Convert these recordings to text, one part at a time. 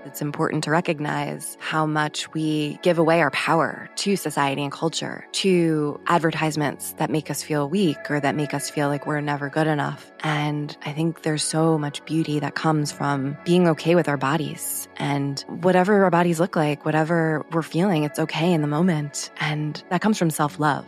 It's important to recognize how much we give away our power to society and culture, to advertisements that make us feel weak or that make us feel like we're never good enough. And I think there's so much beauty that comes from being okay with our bodies. And whatever our bodies look like, whatever we're feeling, it's okay in the moment. And that comes from self-love.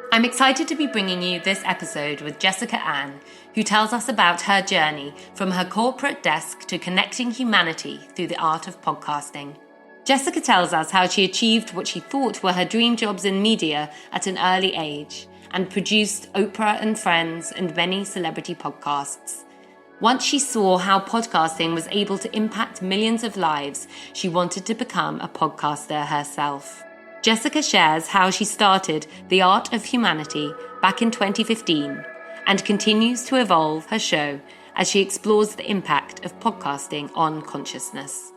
I'm excited to be bringing you this episode with Jessica Ann, who tells us about her journey from her corporate desk to connecting humanity through the art of podcasting. Jessica tells us how she achieved what she thought were her dream jobs in media at an early age and produced Oprah and Friends and many celebrity podcasts. Once she saw how podcasting was able to impact millions of lives, she wanted to become a podcaster herself. Jessica shares how she started The Art of Humanity back in 2015 and continues to evolve her show as she explores the impact of podcasting on consciousness.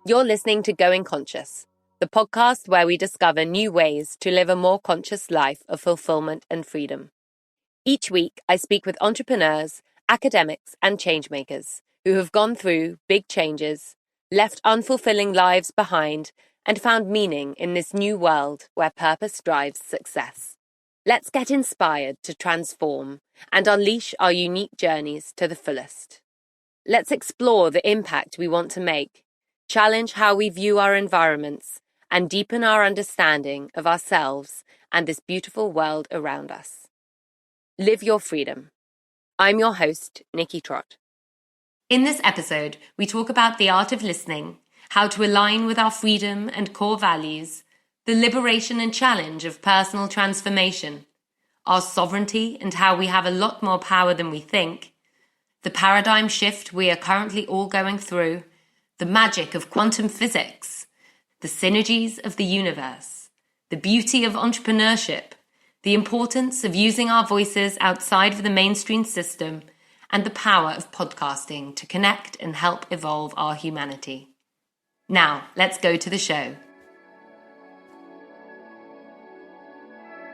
You're listening to Going Conscious, the podcast where we discover new ways to live a more conscious life of fulfillment and freedom. Each week, I speak with entrepreneurs, academics, and changemakers who have gone through big changes, left unfulfilling lives behind, and found meaning in this new world where purpose drives success. Let's get inspired to transform and unleash our unique journeys to the fullest. Let's explore the impact we want to make, challenge how we view our environments, and deepen our understanding of ourselves and this beautiful world around us. Live your freedom. I'm your host, Nikki Trott. In this episode, we talk about the art of listening, how to align with our freedom and core values, the liberation and challenge of personal transformation, our sovereignty and how we have a lot more power than we think, the paradigm shift we are currently all going through, the magic of quantum physics, the synergies of the universe, the beauty of entrepreneurship, the importance of using our voices outside of the mainstream system, and the power of podcasting to connect and help evolve our humanity. Now, let's go to the show.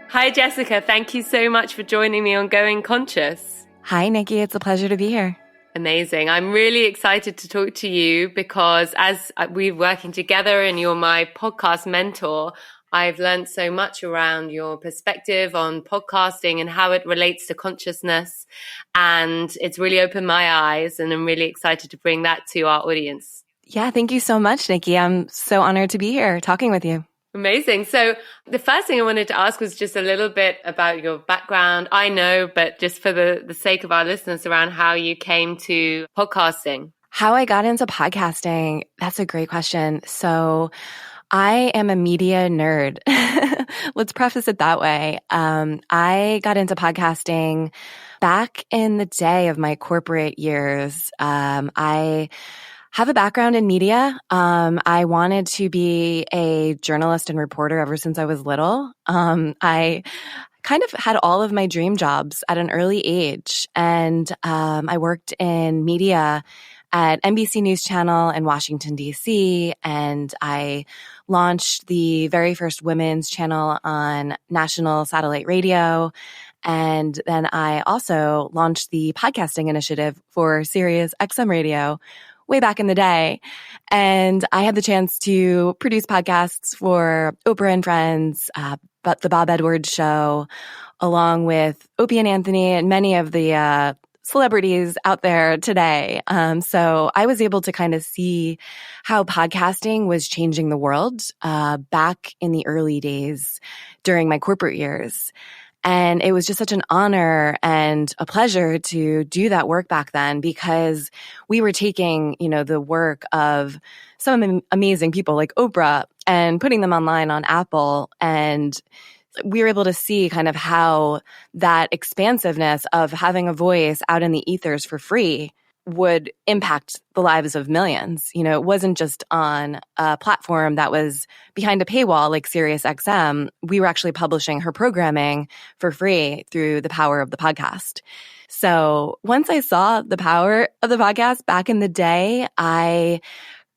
Hi, Jessica. Thank you so much for joining me on Going Conscious. Hi, Nikki. It's a pleasure to be here. Amazing. I'm really excited to talk to you because as we're working together and you're my podcast mentor, I've learned so much around your perspective on podcasting and how it relates to consciousness. And it's really opened my eyes, and I'm really excited to bring that to our audience. Yeah, thank you so much, Nikki. I'm so honored to be here talking with you. Amazing. So the first thing I wanted to ask was just a little bit about your background. I know, but just for the sake of our listeners, around how you came to podcasting. How I got into podcasting, that's a great question. So I am a media nerd. Let's preface it that way. I got into podcasting back in the day of my corporate years. I have a background in media. I wanted to be a journalist and reporter ever since I was little. I kind of had all of my dream jobs at an early age. And I worked in media at NBC News Channel in Washington, D.C., and I launched the very first women's channel on national satellite radio. And then I also launched the podcasting initiative for Sirius XM Radio way back in the day. And I had the chance to produce podcasts for Oprah and Friends, but the Bob Edwards Show, along with Opie and Anthony and many of the celebrities out there today. So I was able to kind of see how podcasting was changing the world back in the early days during my corporate years. And it was just such an honor and a pleasure to do that work back then, because we were taking, the work of some amazing people like Oprah and putting them online on Apple. And we were able to see kind of how that expansiveness of having a voice out in the ethers for free would impact the lives of millions. It wasn't just on a platform that was behind a paywall like Sirius XM. We were actually publishing her programming for free through the power of the podcast. So once I saw the power of the podcast back in the day, I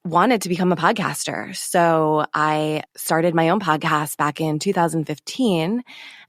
wanted to become a podcaster. So I started my own podcast back in 2015.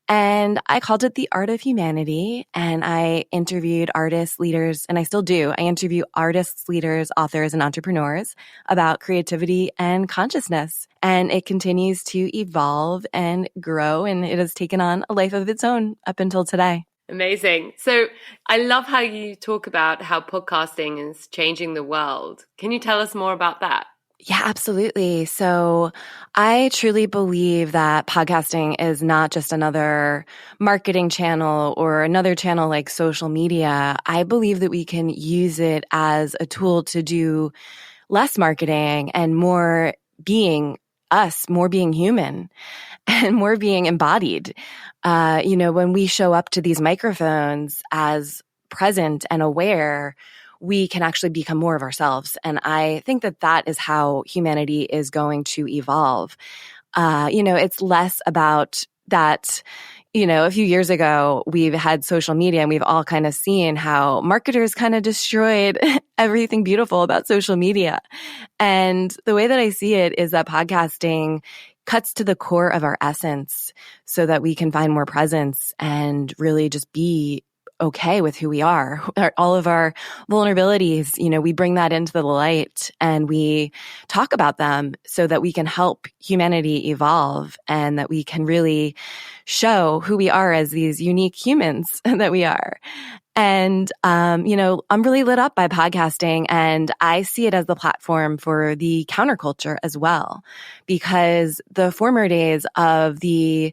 And I called it The Art of Humanity. And I interviewed artists, leaders, and I still do. I interview artists, leaders, authors, and entrepreneurs about creativity and consciousness. And it continues to evolve and grow, and it has taken on a life of its own up until today. Amazing. So I love how you talk about how podcasting is changing the world. Can you tell us more about that? Yeah, absolutely. So I truly believe that podcasting is not just another marketing channel or another channel like social media. I believe that we can use it as a tool to do less marketing and more being us, more being human and more being embodied. When we show up to these microphones as present and aware, we can actually become more of ourselves. And I think that that is how humanity is going to evolve. It's less about that. A few years ago, we've had social media and we've all kind of seen how marketers kind of destroyed everything beautiful about social media. And the way that I see it is that podcasting cuts to the core of our essence so that we can find more presence and really just be okay with who we are. All of our vulnerabilities, we bring that into the light and we talk about them so that we can help humanity evolve and that we can really show who we are as these unique humans that we are. And, I'm really lit up by podcasting, and I see it as the platform for the counterculture as well, because the former days of the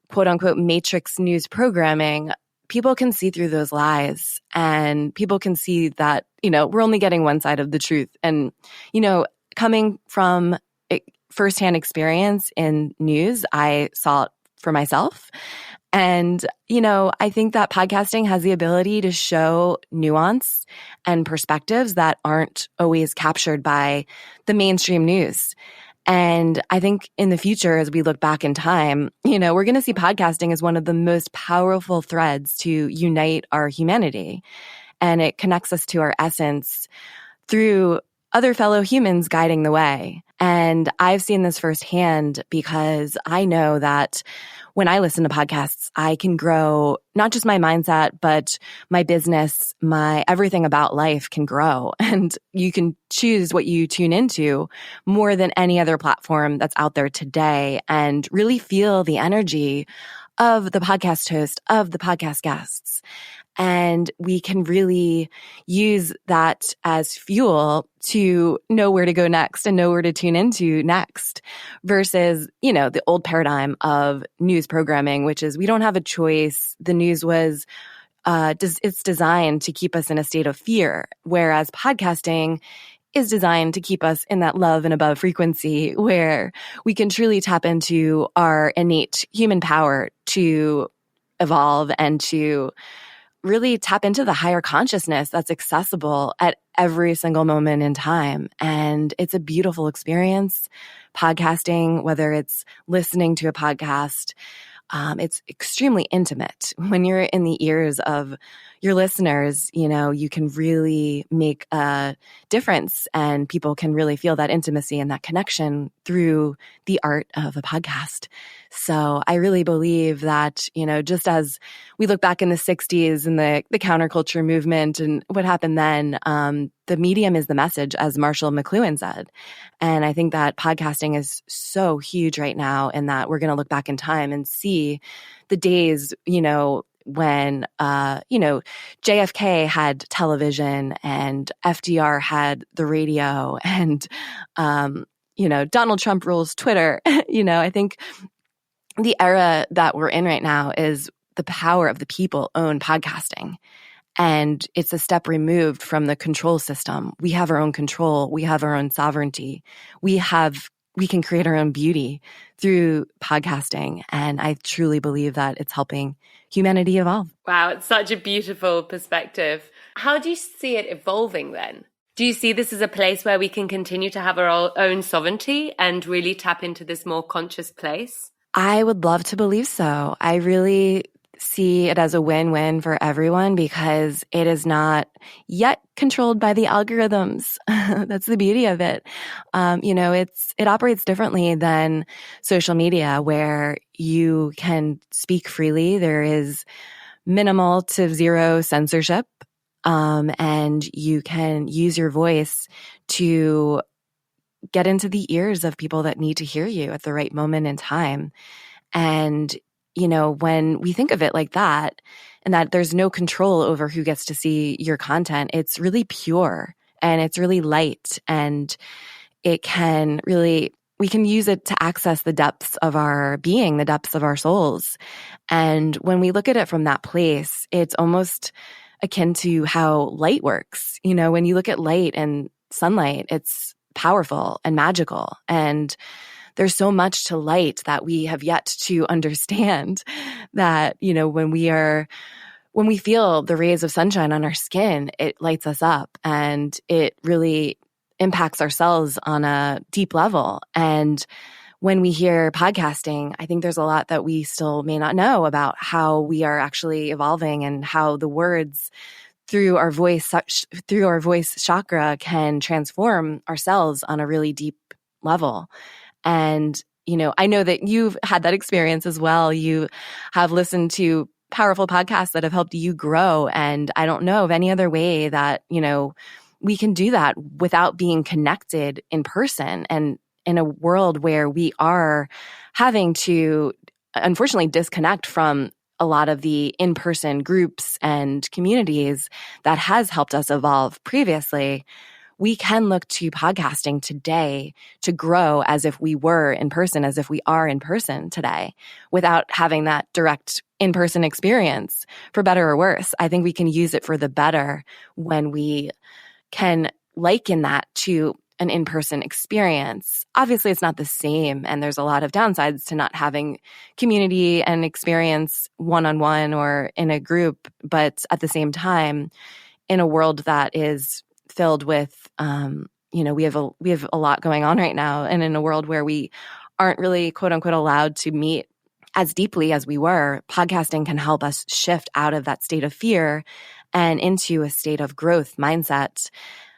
quote unquote matrix news programming, people can see through those lies and people can see that, we're only getting one side of the truth. And, coming from firsthand experience in news, I saw it for myself. And, I think that podcasting has the ability to show nuance and perspectives that aren't always captured by the mainstream news. And I think in the future, as we look back in time, we're going to see podcasting as one of the most powerful threads to unite our humanity. And it connects us to our essence through other fellow humans guiding the way. And I've seen this firsthand because I know that when I listen to podcasts, I can grow not just my mindset, but my business, my everything about life can grow. And you can choose what you tune into more than any other platform that's out there today and really feel the energy of the podcast host, of the podcast guests. And we can really use that as fuel to know where to go next and know where to tune into next versus, the old paradigm of news programming, which is we don't have a choice. The news was, it's designed to keep us in a state of fear, whereas podcasting is designed to keep us in that love and above frequency where we can truly tap into our innate human power to evolve and to really tap into the higher consciousness that's accessible at every single moment in time. And it's a beautiful experience. Podcasting, whether it's listening to a podcast, it's extremely intimate. When you're in the ears of your listeners, you can really make a difference and people can really feel that intimacy and that connection through the art of a podcast. So I really believe that, just as we look back in the 60s and the counterculture movement and what happened then, the medium is the message, as Marshall McLuhan said. And I think that podcasting is so huge right now in that we're going to look back in time and see the days, when, JFK had television and FDR had the radio and, Donald Trump rules Twitter. I think the era that we're in right now is the power of the people own podcasting. And it's a step removed from the control system. We have our own control. We have our own sovereignty. We can create our own beauty through podcasting. And I truly believe that it's helping humanity evolve. Wow, it's such a beautiful perspective. How do you see it evolving then? Do you see this as a place where we can continue to have our own sovereignty and really tap into this more conscious place? I would love to believe so. I really see it as a win-win for everyone because it is not yet controlled by the algorithms. That's the beauty of it. It operates differently than social media where you can speak freely. There is minimal to zero censorship. And you can use your voice to get into the ears of people that need to hear you at the right moment in time. And, when we think of it like that, and that there's no control over who gets to see your content, it's really pure and it's really light, and we can use it to access the depths of our being, the depths of our souls. And when we look at it from that place, it's almost akin to how light works. When you look at light and sunlight, it's powerful and magical. And there's so much to light that we have yet to understand that, when we feel the rays of sunshine on our skin, it lights us up and it really impacts our cells on a deep level. And when we hear podcasting, I think there's a lot that we still may not know about how we are actually evolving and how the words through our voice chakra can transform our cells on a really deep level. And, I know that you've had that experience as well. You have listened to powerful podcasts that have helped you grow. And I don't know of any other way that, we can do that without being connected in person and in a world where we are having to, unfortunately, disconnect from a lot of the in-person groups and communities that has helped us evolve previously. We can look to podcasting today to grow as if we were in person, as if we are in person today, without having that direct in-person experience, for better or worse. I think we can use it for the better when we can liken that to an in-person experience. Obviously, it's not the same, and there's a lot of downsides to not having community and experience one-on-one or in a group. But at the same time, in a world that is filled with, we have a lot going on right now, and in a world where we aren't really quote unquote allowed to meet as deeply as we were, podcasting can help us shift out of that state of fear and into a state of growth mindset.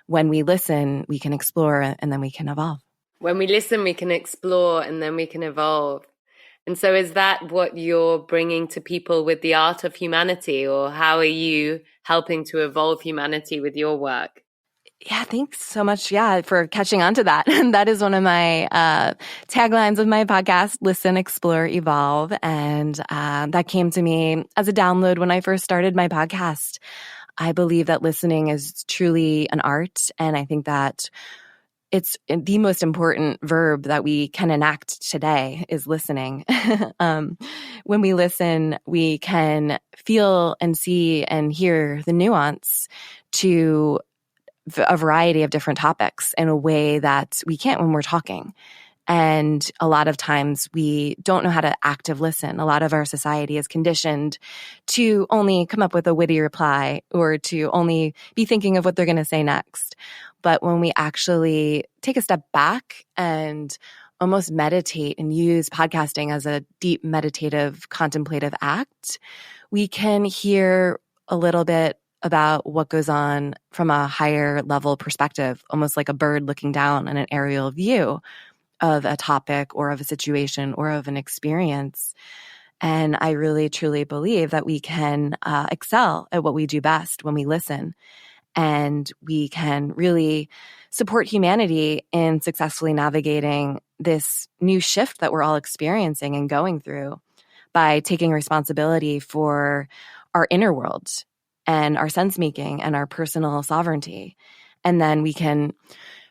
When we listen, we can explore, and then we can evolve. When we listen, we can explore, and then we can evolve. And so is that what you're bringing to people with the art of humanity, or how are you helping to evolve humanity with your work? Yeah, thanks so much. Yeah, for catching on to that. And that is one of my taglines of my podcast, Listen, Explore, Evolve. And that came to me as a download when I first started my podcast. I believe that listening is truly an art. And I think that it's the most important verb that we can enact today is listening. When we listen, we can feel and see and hear the nuance to a variety of different topics in a way that we can't when we're talking. And a lot of times we don't know how to active listen. A lot of our society is conditioned to only come up with a witty reply or to only be thinking of what they're going to say next. But when we actually take a step back and almost meditate and use podcasting as a deep meditative, contemplative act, we can hear a little bit about what goes on from a higher level perspective, almost like a bird looking down on an aerial view of a topic or of a situation or of an experience. And I really, truly believe that we can excel at what we do best when we listen. And we can really support humanity in successfully navigating this new shift that we're all experiencing and going through by taking responsibility for our inner world and our sense making and our personal sovereignty. And then we can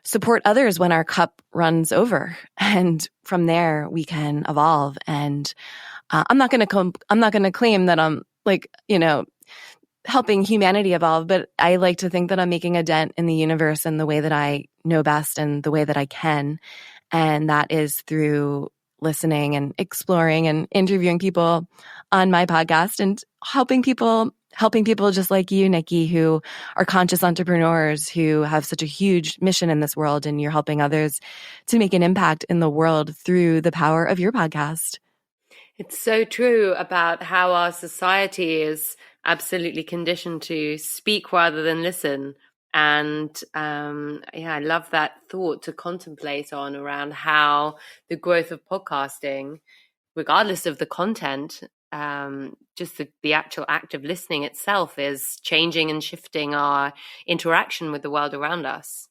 support others when our cup runs over. And from there we can evolve. And I'm not going to claim that I'm helping humanity evolve, but I like to think that I'm making a dent in the universe in the way that I know best and the way that I can. And that is through listening and exploring and interviewing people on my podcast and helping people just like you, Nikki, who are conscious entrepreneurs who have such a huge mission in this world, and you're helping others to make an impact in the world through the power of your podcast. It's so true about how our society is absolutely conditioned to speak rather than listen. And I love that thought to contemplate on around how the growth of podcasting, regardless of the content, just the actual act of listening itself is changing and shifting our interaction with the world around us.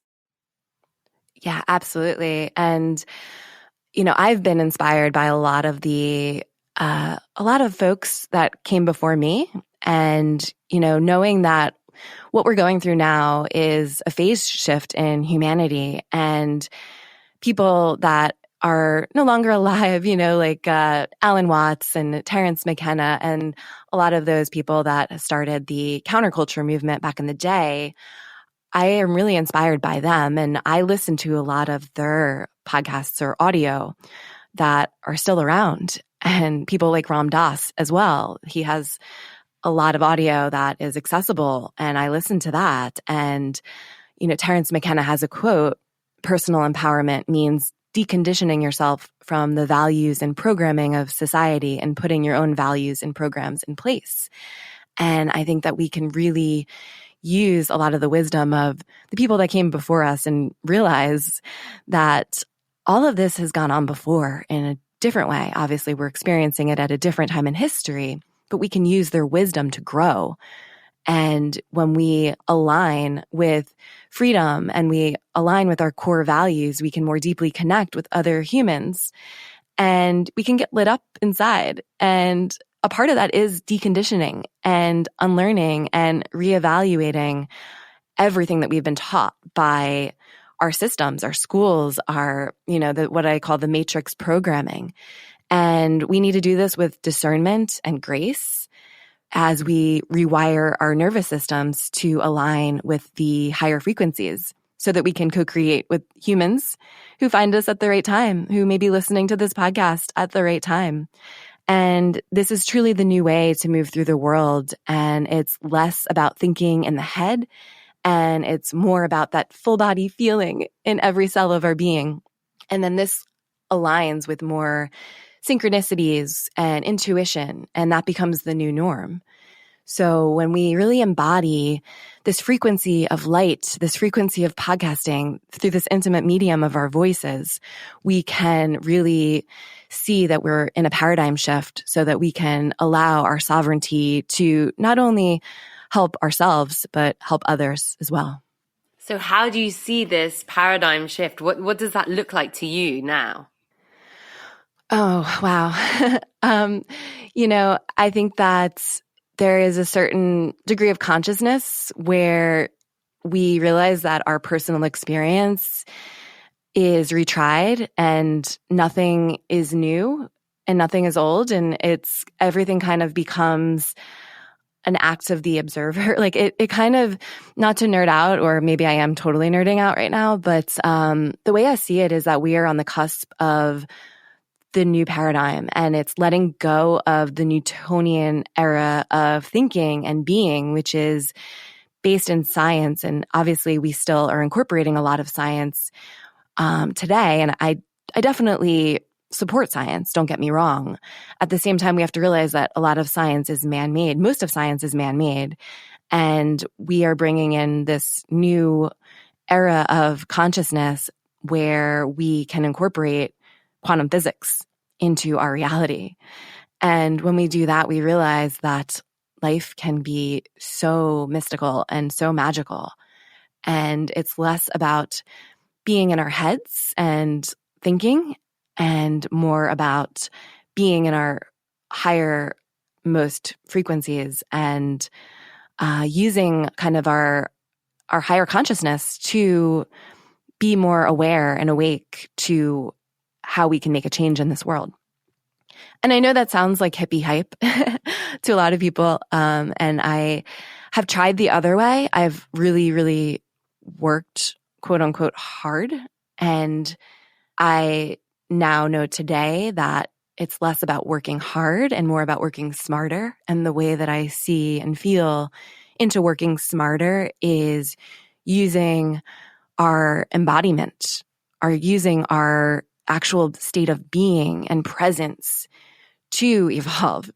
Yeah, absolutely. And, I've been inspired by a lot of folks that came before me. And, knowing that what we're going through now is a phase shift in humanity, and people that are no longer alive, like Alan Watts and Terence McKenna, and a lot of those people that started the counterculture movement back in the day. I am really inspired by them, and I listen to a lot of their podcasts or audio that are still around, and people like Ram Dass as well. He has a lot of audio that is accessible, and I listen to that. And, Terence McKenna has a quote: personal empowerment means deconditioning yourself from the values and programming of society and putting your own values and programs in place. And I think that we can really use a lot of the wisdom of the people that came before us and realize that all of this has gone on before in a different way. Obviously, we're experiencing it at a different time in history, but we can use their wisdom to grow. And when we align with freedom and we align with our core values, we can more deeply connect with other humans, and we can get lit up inside. And a part of that is deconditioning and unlearning and reevaluating everything that we've been taught by our systems, our schools, our, what I call the matrix programming. And we need to do this with discernment and grace as we rewire our nervous systems to align with the higher frequencies, so that we can co-create with humans who find us at the right time, who may be listening to this podcast at the right time. And this is truly the new way to move through the world. And it's less about thinking in the head, and it's more about that full body feeling in every cell of our being. And then this aligns with more synchronicities and intuition, and that becomes the new norm. So when we really embody this frequency of light, this frequency of podcasting through this intimate medium of our voices, we can really see that we're in a paradigm shift, so that we can allow our sovereignty to not only help ourselves, but help others as well. So how do you see this paradigm shift? What does that look like to you now? Oh, wow. I think that there is a certain degree of consciousness where we realize that our personal experience is retried, and nothing is new and nothing is old, and everything kind of becomes an act of the observer. Like it kind of, not to nerd out, or maybe I am totally nerding out right now, but the way I see it is that we are on the cusp of the new paradigm, and it's letting go of the Newtonian era of thinking and being, which is based in science. And obviously we still are incorporating a lot of science today. And I definitely support science, don't get me wrong. At the same time, we have to realize that a lot of science is man-made. Most of science is man-made. And we are bringing in this new era of consciousness where we can incorporate quantum physics into our reality. And when we do that, we realize that life can be so mystical and so magical. And it's less about being in our heads and thinking, and more about being in our higher most frequencies, and using kind of our higher consciousness to be more aware and awake to how we can make a change in this world. And I know that sounds like hippie hype to a lot of people. And I have tried the other way. I've really, really worked, quote unquote, hard. And I now know today that it's less about working hard and more about working smarter. And the way that I see and feel into working smarter is using our embodiment, using our actual state of being and presence to evolve.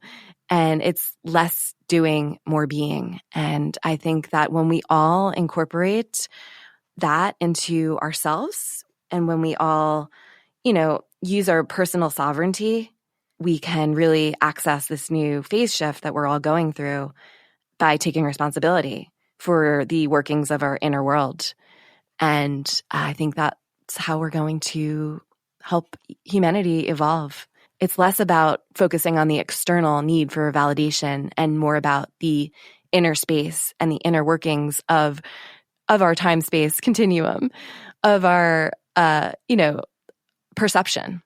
And it's less doing, more being. And I think that when we all incorporate that into ourselves, and when we all, use our personal sovereignty, we can really access this new phase shift that we're all going through by taking responsibility for the workings of our inner world. And I think that's how we're going to help humanity evolve. It's less about focusing on the external need for validation and more about the inner space and the inner workings of our time-space continuum, of our, perception.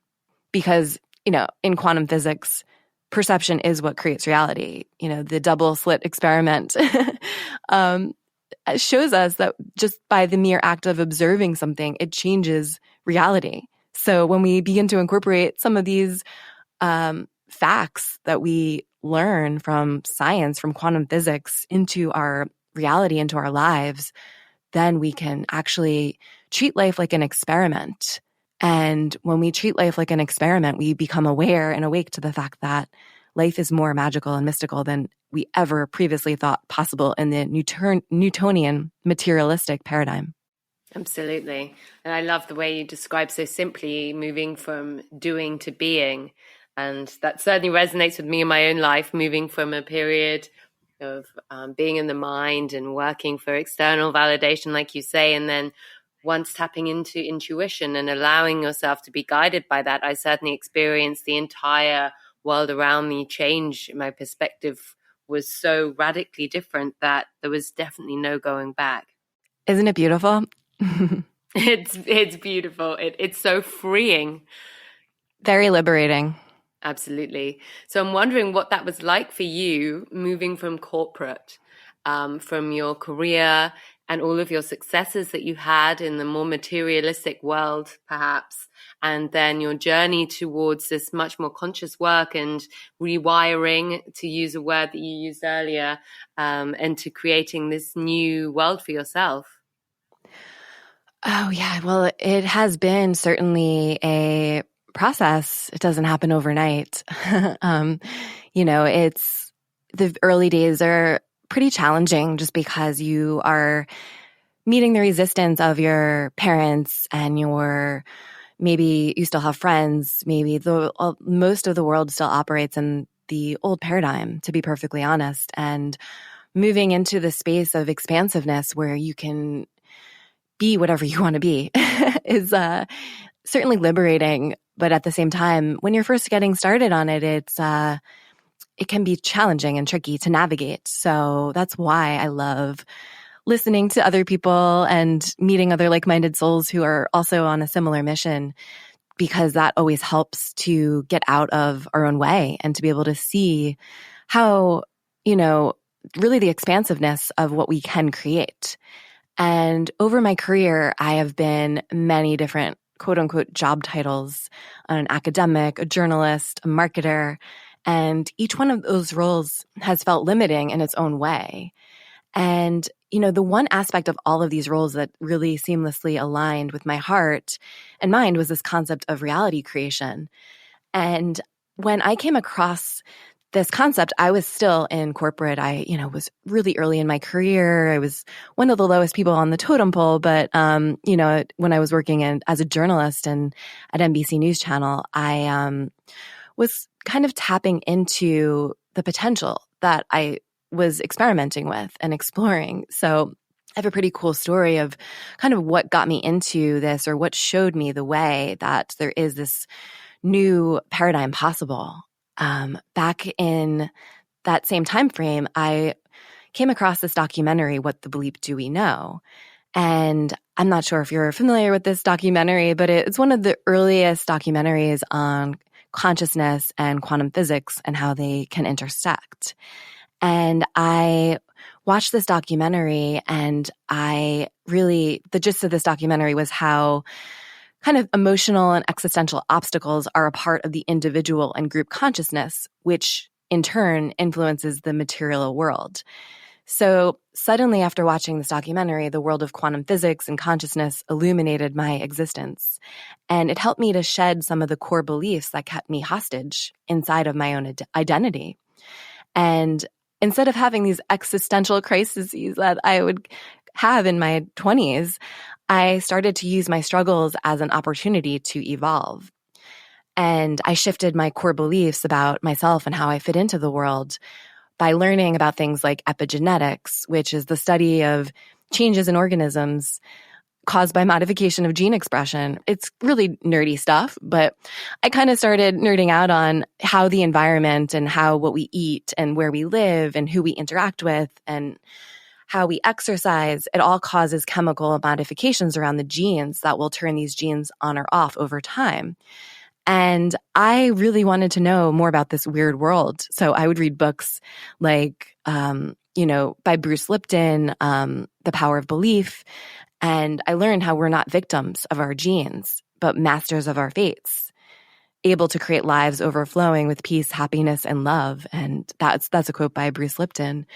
Because, in quantum physics, perception is what creates reality. The double slit experiment shows us that just by the mere act of observing something, it changes reality. So when we begin to incorporate some of these facts that we learn from science, from quantum physics into our reality, into our lives, then we can actually treat life like an experiment. And when we treat life like an experiment, we become aware and awake to the fact that life is more magical and mystical than we ever previously thought possible in the Newtonian materialistic paradigm. Absolutely. And I love the way you describe so simply moving from doing to being. And that certainly resonates with me in my own life, moving from a period of being in the mind and working for external validation, like you say, and then once tapping into intuition and allowing yourself to be guided by that, I certainly experienced the entire world around me change. My perspective was so radically different that there was definitely no going back. Isn't it beautiful? It's beautiful. It's so freeing. Very liberating. Absolutely. So I'm wondering what that was like for you moving from corporate, from your career and all of your successes that you had in the more materialistic world, perhaps, and then your journey towards this much more conscious work and rewiring, to use a word that you used earlier, and to creating this new world for yourself. Oh, yeah. Well, it has been certainly a process. It doesn't happen overnight. It's the early days are pretty challenging just because you are meeting the resistance of your parents and maybe you still have friends. Maybe most of the world still operates in the old paradigm, to be perfectly honest. And moving into the space of expansiveness where you can be whatever you want to be is certainly liberating. But at the same time, when you're first getting started on it, it can be challenging and tricky to navigate. So that's why I love listening to other people and meeting other like-minded souls who are also on a similar mission, because that always helps to get out of our own way and to be able to see how, really the expansiveness of what we can create. And over my career, I have been many different quote unquote job titles: an academic, a journalist, a marketer. And each one of those roles has felt limiting in its own way. And, the one aspect of all of these roles that really seamlessly aligned with my heart and mind was this concept of reality creation. And when I came across this concept, I was still in corporate. I, was really early in my career. I was one of the lowest people on the totem pole. But, when I was working as a journalist and at NBC News Channel, I was kind of tapping into the potential that I was experimenting with and exploring. So I have a pretty cool story of kind of what got me into this, or what showed me the way that there is this new paradigm possible. Back in that same time frame, I came across this documentary, What the Bleep Do We Know? And I'm not sure if you're familiar with this documentary, but it's one of the earliest documentaries on consciousness and quantum physics and how they can intersect. And I watched this documentary, and the gist of this documentary was how kind of emotional and existential obstacles are a part of the individual and group consciousness, which in turn influences the material world. So suddenly, after watching this documentary, the world of quantum physics and consciousness illuminated my existence. And it helped me to shed some of the core beliefs that kept me hostage inside of my own identity. And instead of having these existential crises that I would have in my 20s, I started to use my struggles as an opportunity to evolve. And I shifted my core beliefs about myself and how I fit into the world by learning about things like epigenetics, which is the study of changes in organisms caused by modification of gene expression. It's really nerdy stuff, but I kind of started nerding out on how the environment and how what we eat and where we live and who we interact with and how we exercise, it all causes chemical modifications around the genes that will turn these genes on or off over time. And I really wanted to know more about this weird world. So I would read books like, by Bruce Lipton, The Power of Belief. And I learned how we're not victims of our genes, but masters of our fates, able to create lives overflowing with peace, happiness, and love. And that's a quote by Bruce Lipton.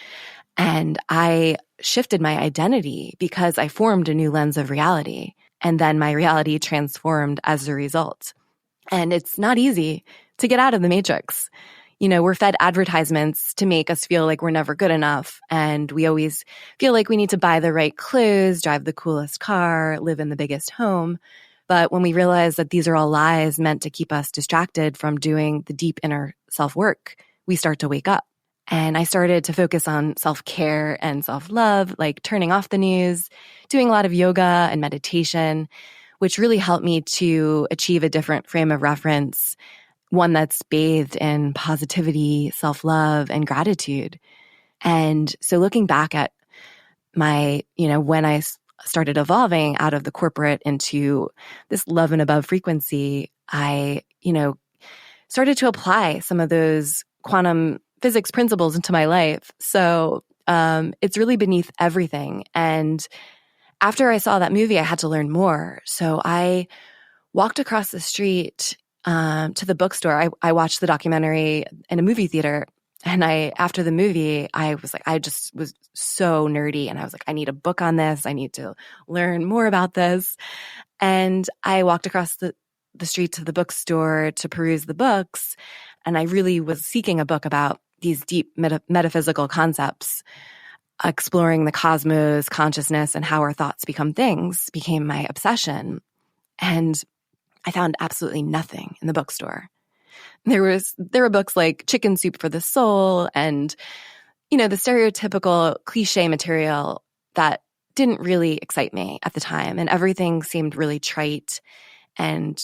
And I shifted my identity because I formed a new lens of reality. And then my reality transformed as a result. And it's not easy to get out of the matrix. We're fed advertisements to make us feel like we're never good enough. And we always feel like we need to buy the right clothes, drive the coolest car, live in the biggest home. But when we realize that these are all lies meant to keep us distracted from doing the deep inner self-work, we start to wake up. And I started to focus on self-care and self-love, like turning off the news, doing a lot of yoga and meditation, which really helped me to achieve a different frame of reference, one that's bathed in positivity, self-love, and gratitude. And so looking back at my, when I started evolving out of the corporate into this love and above frequency, I, started to apply some of those quantum physics principles into my life. So it's really beneath everything. And after I saw that movie, I had to learn more. So I walked across the street to the bookstore. I watched the documentary in a movie theater. And after the movie, I just was so nerdy. And I was like, I need a book on this. I need to learn more about this. And I walked across the street to the bookstore to peruse the books. And I really was seeking a book about these deep metaphysical concepts. Exploring the cosmos, consciousness, and how our thoughts become things became my obsession. And I found absolutely nothing in the bookstore. There were books like Chicken Soup for the Soul and, the stereotypical cliche material that didn't really excite me at the time. And everything seemed really trite and,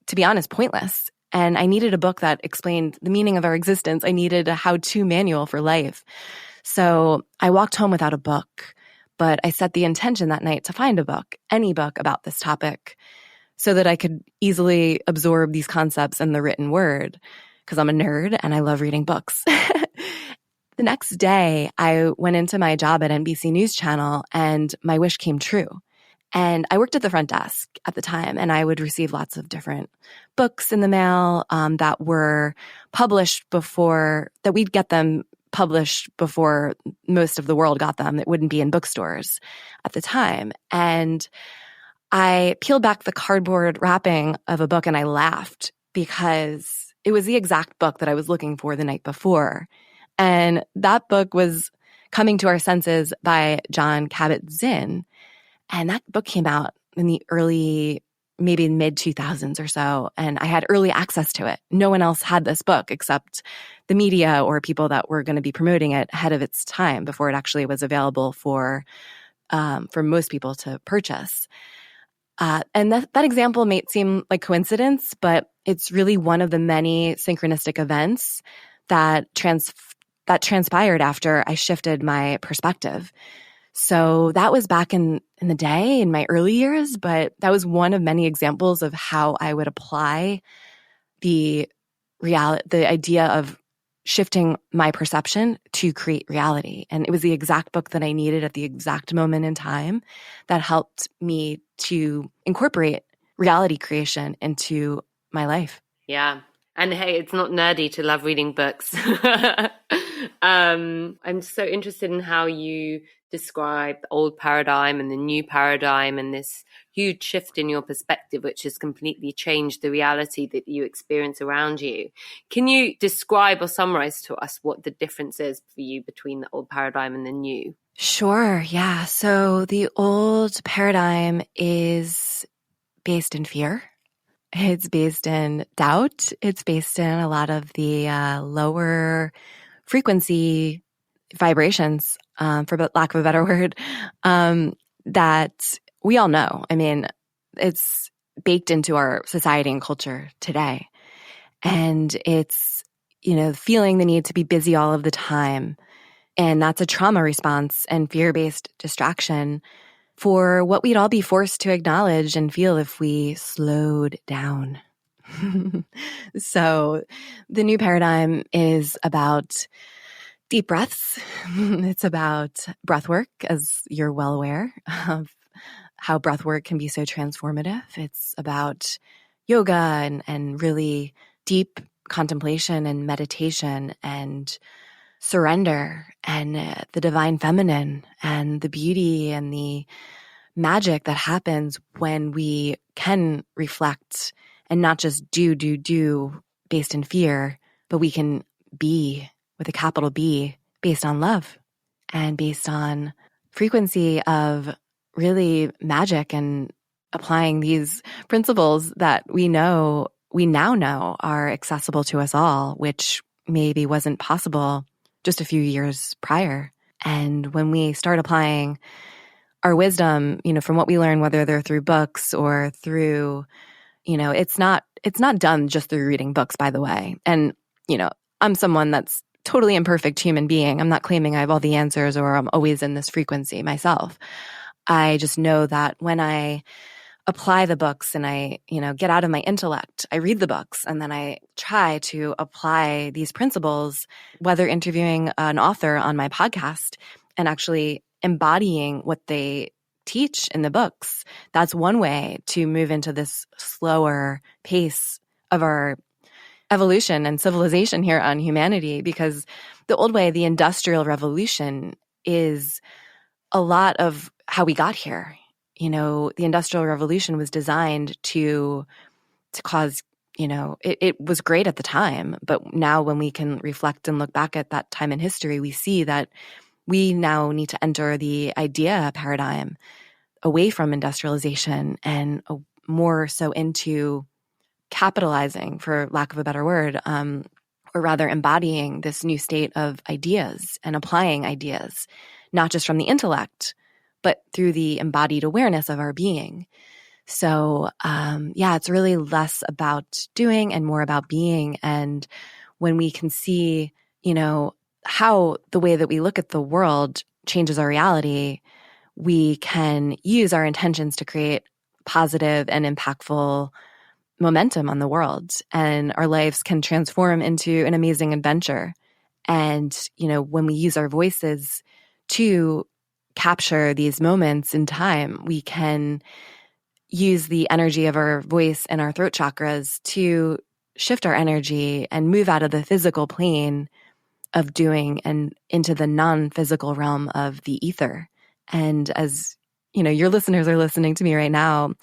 to be honest, pointless. And I needed a book that explained the meaning of our existence. I needed a how-to manual for life. So I walked home without a book, but I set the intention that night to find a book, any book about this topic, so that I could easily absorb these concepts in the written word, because I'm a nerd and I love reading books. The next day, I went into my job at NBC News Channel and my wish came true. And I worked at the front desk at the time, and I would receive lots of different books in the mail that were published that we'd get them published before most of the world got them. It wouldn't be in bookstores at the time. And I peeled back the cardboard wrapping of a book and I laughed because it was the exact book that I was looking for the night before. And that book was Coming to Our Senses by Jon Kabat-Zinn. And that book came out in the early, maybe mid-2000s or so, and I had early access to it. No one else had this book except the media or people that were going to be promoting it ahead of its time before it actually was available for most people to purchase. And that example may seem like coincidence, but it's really one of the many synchronistic events that transpired after I shifted my perspective. So that was back in the day, in my early years, but that was one of many examples of how I would apply the idea of shifting my perception to create reality. And it was the exact book that I needed at the exact moment in time that helped me to incorporate reality creation into my life. Yeah. And hey, it's not nerdy to love reading books. I'm so interested in how you describe the old paradigm and the new paradigm and this huge shift in your perspective, which has completely changed the reality that you experience around you. Can you describe or summarize to us what the difference is for you between the old paradigm and the new? Sure. Yeah. So the old paradigm is based in fear. It's based in doubt. It's based in a lot of the lower frequency vibrations, for lack of a better word, that we all know. I mean, it's baked into our society and culture today. And it's, feeling the need to be busy all of the time. And that's a trauma response and fear-based distraction for what we'd all be forced to acknowledge and feel if we slowed down. So the new paradigm is about deep breaths. It's about breath work, as you're well aware of how breath work can be so transformative. It's about yoga and really deep contemplation and meditation and surrender and the divine feminine and the beauty and the magic that happens when we can reflect and not just do based in fear, but we can be with a capital B based on love and based on frequency of really magic and applying these principles that we now know are accessible to us all, which maybe wasn't possible just a few years prior. And when we start applying our wisdom, from what we learn, whether they're through books or through, it's not done just through reading books, by the way. And, I'm someone that's totally imperfect human being. I'm not claiming I have all the answers or I'm always in this frequency myself. I just know that when I apply the books and I, get out of my intellect, I read the books and then I try to apply these principles, whether interviewing an author on my podcast and actually embodying what they teach in the books. That's one way to move into this slower pace of our evolution and civilization here on humanity, because the old way, the Industrial Revolution, is a lot of how we got here. The Industrial Revolution was designed to cause, it was great at the time, but now when we can reflect and look back at that time in history, we see that we now need to enter the idea paradigm away from industrialization and more so into capitalizing, for lack of a better word, or rather embodying this new state of ideas and applying ideas, not just from the intellect, but through the embodied awareness of our being. So, it's really less about doing and more about being. And when we can see, how the way that we look at the world changes our reality, we can use our intentions to create positive and impactful momentum on the world, and our lives can transform into an amazing adventure. And, when we use our voices to capture these moments in time, we can use the energy of our voice and our throat chakras to shift our energy and move out of the physical plane of doing and into the non-physical realm of the ether. And as your listeners are listening to me right now,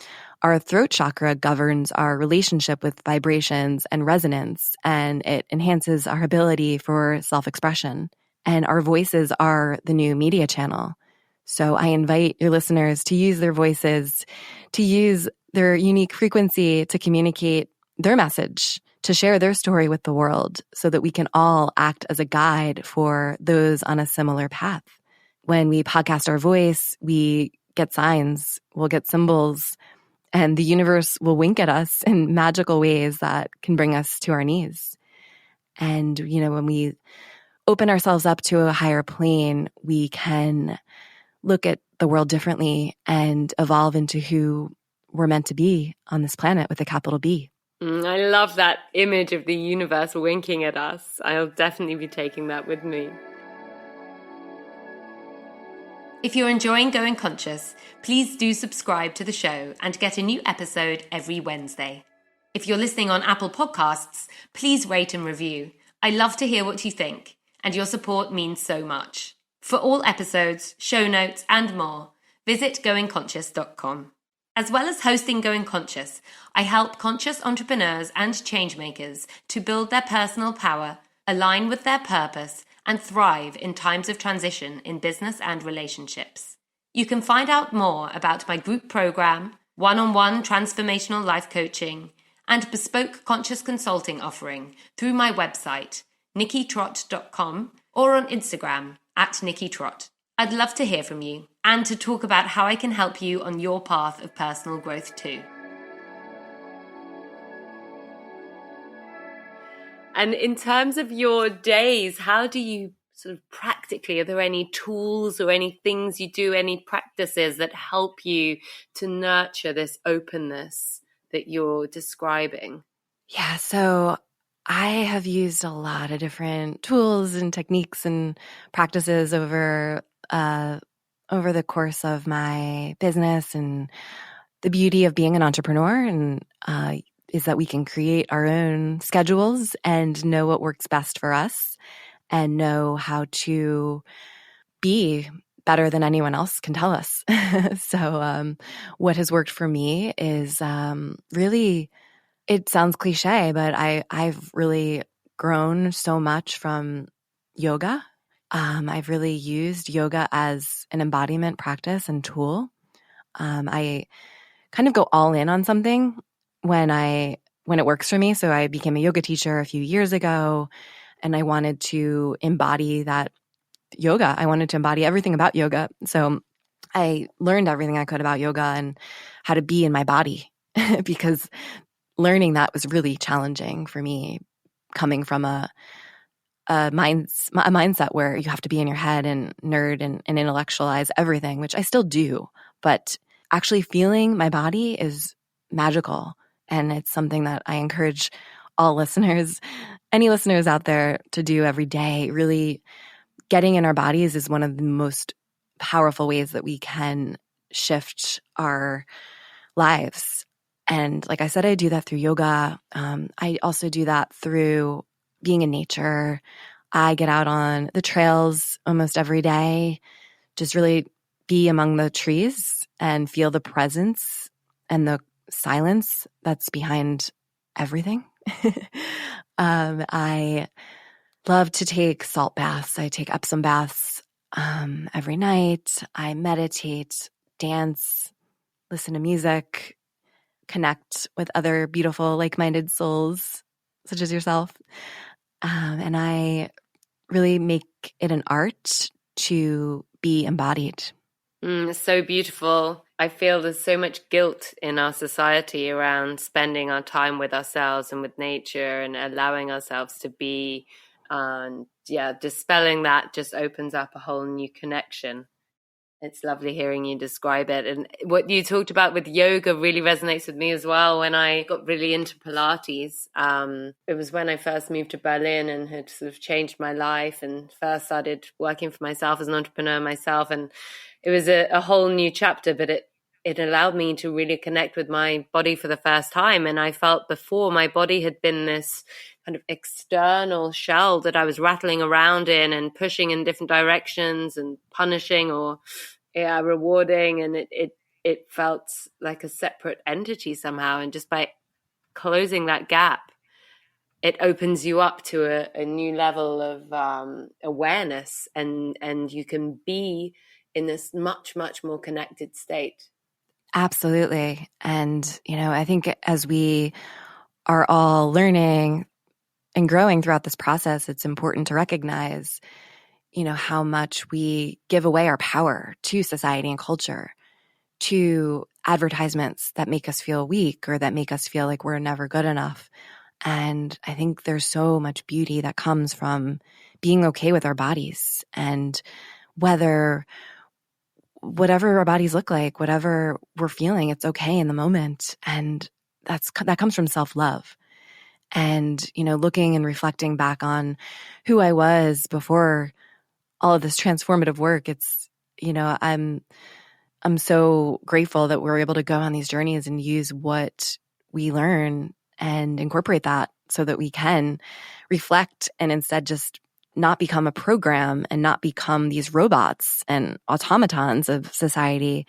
our throat chakra governs our relationship with vibrations and resonance, and it enhances our ability for self-expression. And our voices are the new media channel. So I invite your listeners to use their voices, to use their unique frequency to communicate their message, to share their story with the world so that we can all act as a guide for those on a similar path. When we podcast our voice, we get signs, we'll get symbols, and the universe will wink at us in magical ways that can bring us to our knees. And, when we open ourselves up to a higher plane, we can look at the world differently and evolve into who we're meant to be on this planet with a capital B. I love that image of the universe winking at us. I'll definitely be taking that with me. If you're enjoying Going Conscious, please do subscribe to the show and get a new episode every Wednesday. If you're listening on Apple Podcasts, please rate and review. I love to hear what you think, and your support means so much. For all episodes, show notes, and more, visit goingconscious.com. As well as hosting Going Conscious, I help conscious entrepreneurs and changemakers to build their personal power, align with their purpose, and thrive in times of transition in business and relationships. You can find out more about my group program, one-on-one transformational life coaching, and bespoke conscious consulting offering through my website, nikkitrott.com, or on Instagram @nikkitrott. I'd love to hear from you and to talk about how I can help you on your path of personal growth too. And in terms of your days, how do you sort of practically, are there any tools or any things you do, any practices that help you to nurture this openness that you're describing? Yeah, so I have used a lot of different tools and techniques and practices over the course of my business. And the beauty of being an entrepreneur and is that we can create our own schedules and know what works best for us and know how to be better than anyone else can tell us. So what has worked for me is really, it sounds cliche, but I've really grown so much from yoga. I've really used yoga as an embodiment practice and tool. I kind of go all in on something when it works for me. So I became a yoga teacher a few years ago, and I wanted to embody that yoga. I wanted to embody everything about yoga. So I learned everything I could about yoga and how to be in my body because learning that was really challenging for me, coming from a mindset where you have to be in your head and nerd and intellectualize everything, which I still do. But actually feeling my body is magical. And it's something that I encourage all listeners, any listeners out there, to do every day. Really getting in our bodies is one of the most powerful ways that we can shift our lives. And like I said, I do that through yoga. I also do that through being in nature. I get out on the trails almost every day, just really be among the trees and feel the presence and the silence that's behind everything. I love to take salt baths. I take Epsom baths every night. I meditate, dance, listen to music, connect with other beautiful, like-minded souls, such as yourself. And I really make it an art to be embodied. It's so beautiful. I feel there's so much guilt in our society around spending our time with ourselves and with nature and allowing ourselves to be. And dispelling that just opens up a whole new connection. It's lovely hearing you describe it. And what you talked about with yoga really resonates with me as well. When I got really into Pilates, it was when I first moved to Berlin and had sort of changed my life and first started working for myself as an entrepreneur myself. And it was a whole new chapter, but it allowed me to really connect with my body for the first time. And I felt before my body had been this kind of external shell that I was rattling around in and pushing in different directions and punishing or rewarding. And it felt like a separate entity somehow. And just by closing that gap, it opens you up to a new level of awareness, and you can be in this much, much more connected state. Absolutely. And, I think as we are all learning and growing throughout this process, it's important to recognize, how much we give away our power to society and culture, to advertisements that make us feel weak or that make us feel like we're never good enough. And I think there's so much beauty that comes from being okay with our bodies, and whatever our bodies look like, whatever we're feeling, it's okay in the moment. And that comes from self-love. And, looking and reflecting back on who I was before all of this transformative work, it's, I'm so grateful that we're able to go on these journeys and use what we learn and incorporate that so that we can reflect and instead just not become a program and not become these robots and automatons of society,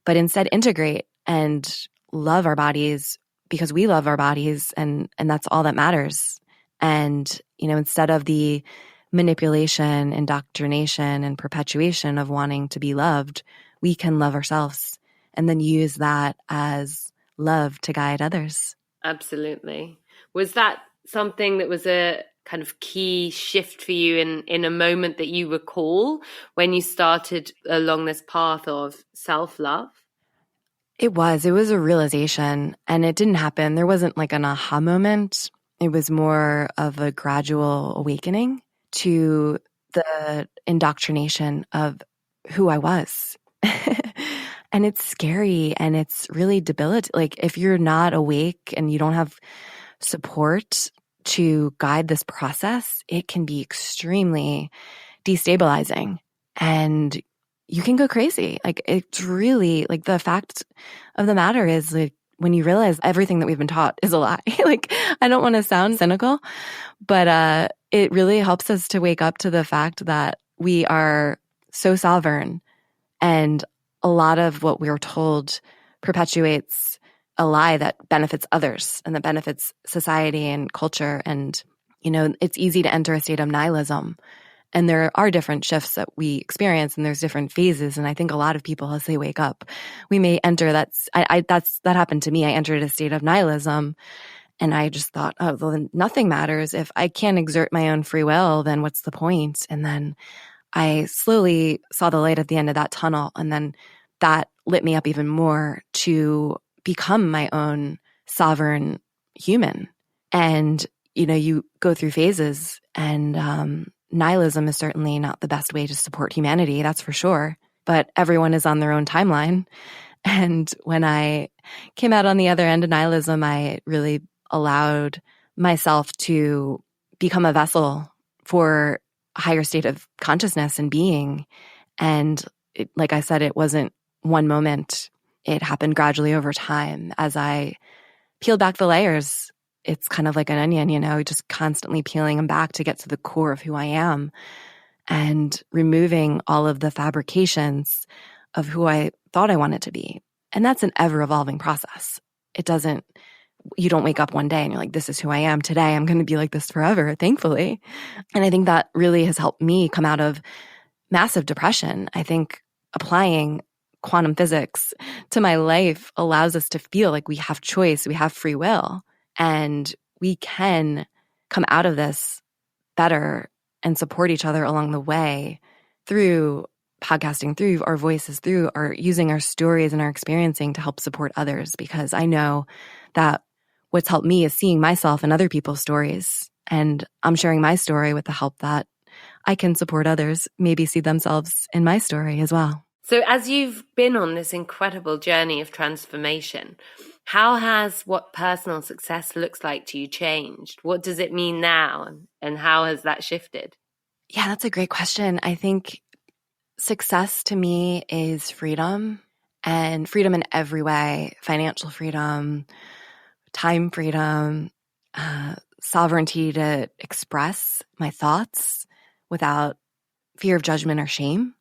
but instead integrate and love our bodies because we love our bodies, and that's all that matters. And, instead of the manipulation, indoctrination, and perpetuation of wanting to be loved, we can love ourselves and then use that as love to guide others. Absolutely. Was that something that was a kind of key shift for you in a moment that you recall when you started along this path of self-love? It was a realization, and it didn't happen. There wasn't like an aha moment. It was more of a gradual awakening to the indoctrination of who I was. And it's scary and it's really debilitating. Like if you're not awake and you don't have support to guide this process, it can be extremely destabilizing and you can go crazy. Like it's really like the fact of the matter is like when you realize everything that we've been taught is a lie. Like I don't want to sound cynical, but it really helps us to wake up to the fact that we are so sovereign, and a lot of what we're told perpetuates a lie that benefits others and that benefits society and culture. And, it's easy to enter a state of nihilism. And there are different shifts that we experience and there's different phases. And I think a lot of people, as they wake up, we may enter that happened to me. I entered a state of nihilism and I just thought, oh, well, then nothing matters. If I can't exert my own free will, then what's the point? And then I slowly saw the light at the end of that tunnel. And then that lit me up even more to become my own sovereign human. And, you go through phases, and nihilism is certainly not the best way to support humanity, that's for sure. But everyone is on their own timeline. And when I came out on the other end of nihilism, I really allowed myself to become a vessel for a higher state of consciousness and being. And like I said, it wasn't one moment. It happened gradually over time as I peeled back the layers. It's kind of like an onion, just constantly peeling them back to get to the core of who I am and removing all of the fabrications of who I thought I wanted to be. And that's an ever-evolving process. You don't wake up one day and you're like, this is who I am today. I'm going to be like this forever, thankfully. And I think that really has helped me come out of massive depression. I think applying quantum physics to my life allows us to feel like we have choice, we have free will, and we can come out of this better and support each other along the way through podcasting, through our voices, through our using our stories and our experiencing to help support others. Because I know that what's helped me is seeing myself in other people's stories. And I'm sharing my story with the help that I can support others, maybe see themselves in my story as well. So as you've been on this incredible journey of transformation, how has what personal success looks like to you changed? What does it mean now? And how has that shifted? Yeah, that's a great question. I think success to me is freedom, and freedom in every way: financial freedom, time freedom, sovereignty to express my thoughts without fear of judgment or shame.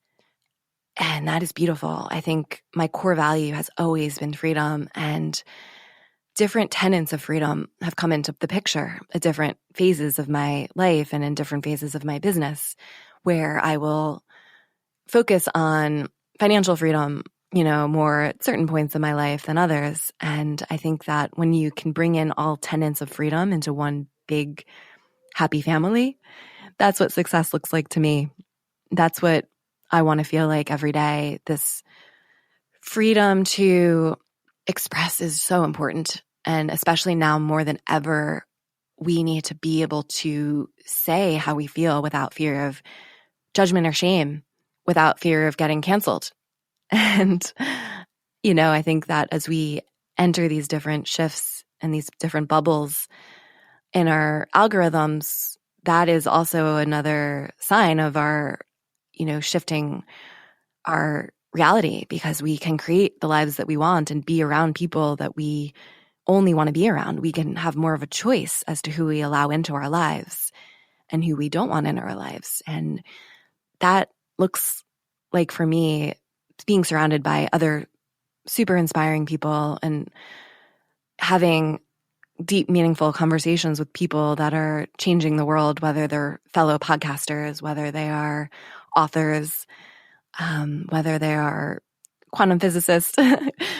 And that is beautiful. I think my core value has always been freedom, and different tenets of freedom have come into the picture at different phases of my life and in different phases of my business, where I will focus on financial freedom, more at certain points in my life than others. And I think that when you can bring in all tenets of freedom into one big happy family, that's what success looks like to me. That's what I want to feel like every day. This freedom to express is so important. And especially now more than ever, we need to be able to say how we feel without fear of judgment or shame, without fear of getting canceled. And, I think that as we enter these different shifts and these different bubbles in our algorithms, that is also another sign of our shifting our reality, because we can create the lives that we want and be around people that we only want to be around. We can have more of a choice as to who we allow into our lives and who we don't want in our lives. And that looks like, for me, being surrounded by other super inspiring people and having deep, meaningful conversations with people that are changing the world, whether they're fellow podcasters, whether they are authors, whether they are quantum physicists,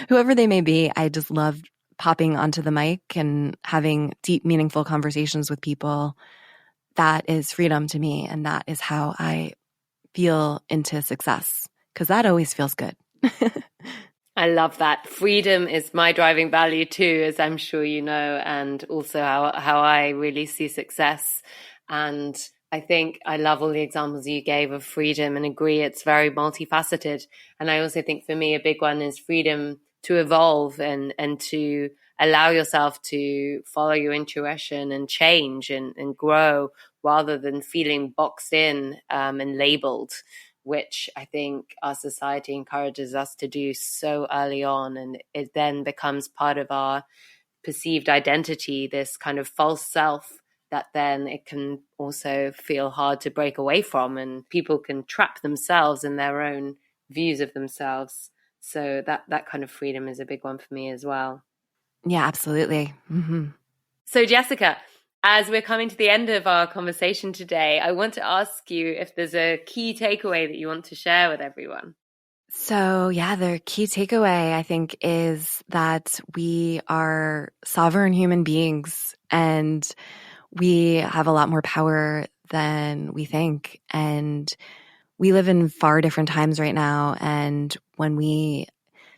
whoever they may be. I just love popping onto the mic and having deep, meaningful conversations with people. That is freedom to me. And that is how I feel into success, because that always feels good. I love that. Freedom is my driving value too, as I'm sure you know, and also how I really see success. And I think I love all the examples you gave of freedom and agree it's very multifaceted. And I also think for me, a big one is freedom to evolve and to allow yourself to follow your intuition and change and grow rather than feeling boxed in and labeled, which I think our society encourages us to do so early on. And it then becomes part of our perceived identity, this kind of false self that then it can also feel hard to break away from. And people can trap themselves in their own views of themselves. So that kind of freedom is a big one for me as well. Yeah, absolutely. Mm-hmm. So Jessica, as we're coming to the end of our conversation today, I want to ask you if there's a key takeaway that you want to share with everyone. So, yeah, the key takeaway, I think, is that we are sovereign human beings and we have a lot more power than we think. And we live in far different times right now. And when we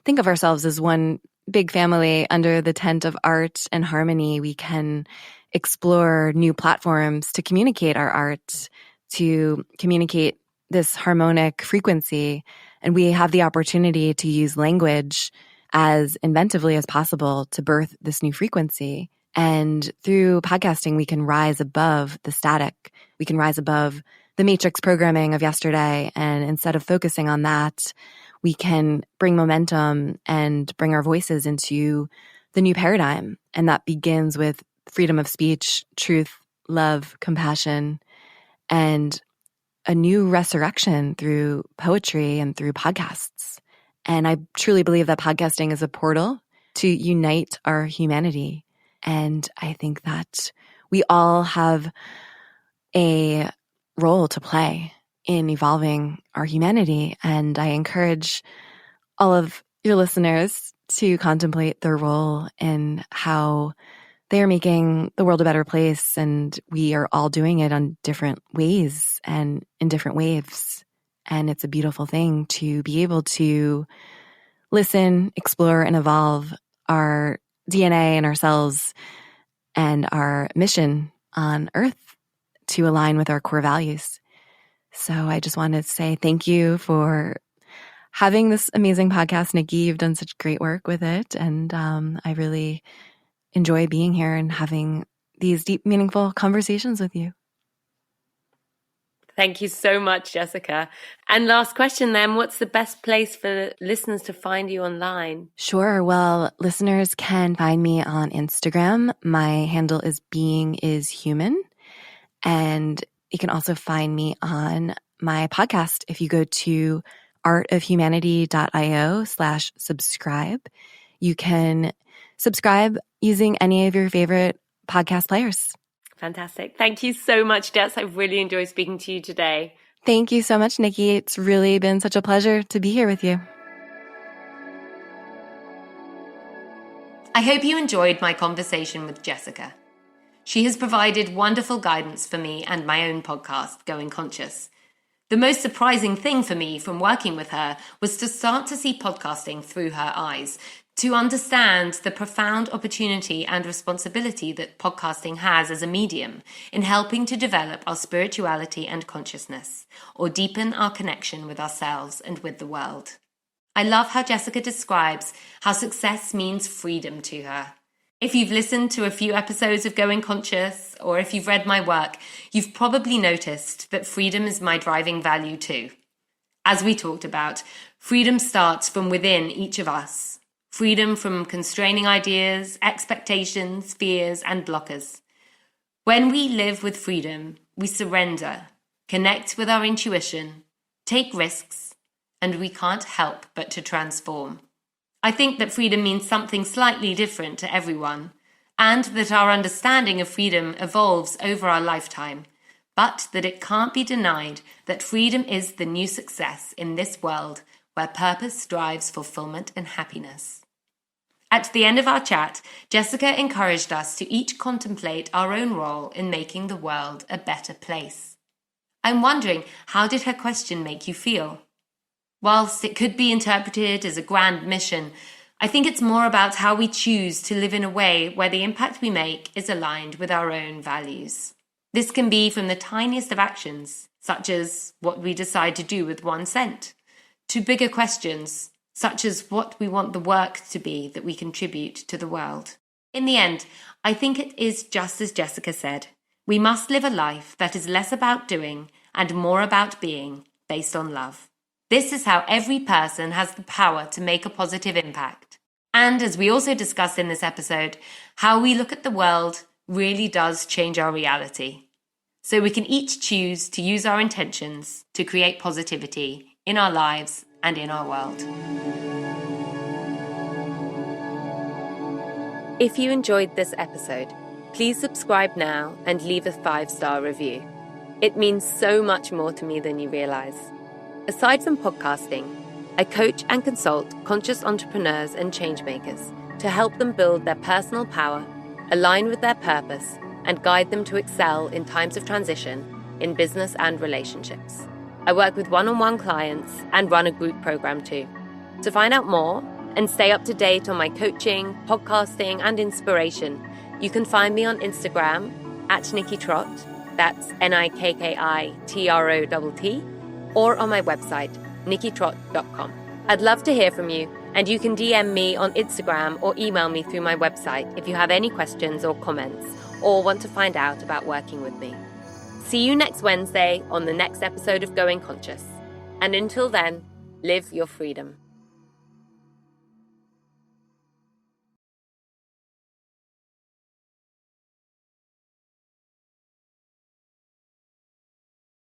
think of ourselves as one big family under the tent of art and harmony, we can explore new platforms to communicate our art, to communicate this harmonic frequency. And we have the opportunity to use language as inventively as possible to birth this new frequency. And through podcasting, we can rise above the static. We can rise above the matrix programming of yesterday. And instead of focusing on that, we can bring momentum and bring our voices into the new paradigm. And that begins with freedom of speech, truth, love, compassion, and a new resurrection through poetry and through podcasts. And I truly believe that podcasting is a portal to unite our humanity. And I think that we all have a role to play in evolving our humanity. And I encourage all of your listeners to contemplate their role in how they are making the world a better place. And we are all doing it on different ways and in different waves. And it's a beautiful thing to be able to listen, explore, and evolve our DNA and ourselves and our mission on Earth to align with our core values. So I just wanted to say thank you for having this amazing podcast, Nikki. You've done such great work with it. And I really enjoy being here and having these deep, meaningful conversations with you. Thank you so much, Jessica. And last question then, what's the best place for listeners to find you online? Sure. Well, listeners can find me on Instagram. My handle is beingishuman. And you can also find me on my podcast. If you go to artofhumanity.io/subscribe, you can subscribe using any of your favorite podcast players. Fantastic. Thank you so much, Jess. I've really enjoyed speaking to you today. Thank you so much, Nikki. It's really been such a pleasure to be here with you. I hope you enjoyed my conversation with Jessica. She has provided wonderful guidance for me and my own podcast, Going Conscious. The most surprising thing for me from working with her was to start to see podcasting through her eyes, to understand the profound opportunity and responsibility that podcasting has as a medium in helping to develop our spirituality and consciousness, or deepen our connection with ourselves and with the world. I love how Jessica describes how success means freedom to her. If you've listened to a few episodes of Going Conscious, or if you've read my work, you've probably noticed that freedom is my driving value too. As we talked about, freedom starts from within each of us. freedom from constraining ideas, expectations, fears, and blockers. When we live with freedom, we surrender, connect with our intuition, take risks, and we can't help but to transform. I think that freedom means something slightly different to everyone, and that our understanding of freedom evolves over our lifetime, but that it can't be denied that freedom is the new success in this world where purpose drives fulfillment and happiness. At the end of our chat, Jessica encouraged us to each contemplate our own role in making the world a better place. I'm wondering, how did her question make you feel? Whilst it could be interpreted as a grand mission, I think it's more about how we choose to live in a way where the impact we make is aligned with our own values. This can be from the tiniest of actions, such as what we decide to do with 1 cent, to bigger questions, such as what we want the work to be that we contribute to the world. In the end, I think it is just as Jessica said. We must live a life that is less about doing and more about being, based on love. This is how every person has the power to make a positive impact. And as we also discussed in this episode, how we look at the world really does change our reality. So we can each choose to use our intentions to create positivity in our lives and in our world. If you enjoyed this episode, please subscribe now and leave a 5-star review. It means so much more to me than you realize. Aside from podcasting, I coach and consult conscious entrepreneurs and changemakers to help them build their personal power, align with their purpose, and guide them to excel in times of transition in business and relationships. I work with one-on-one clients and run a group program too. To find out more and stay up to date on my coaching, podcasting, and inspiration, you can find me on Instagram at Nikki Trott, that's NIKKITROTT, or on my website, nikkitrott.com. I'd love to hear from you, and you can DM me on Instagram or email me through my website if you have any questions or comments or want to find out about working with me. See you next Wednesday on the next episode of Going Conscious. And until then, live your freedom.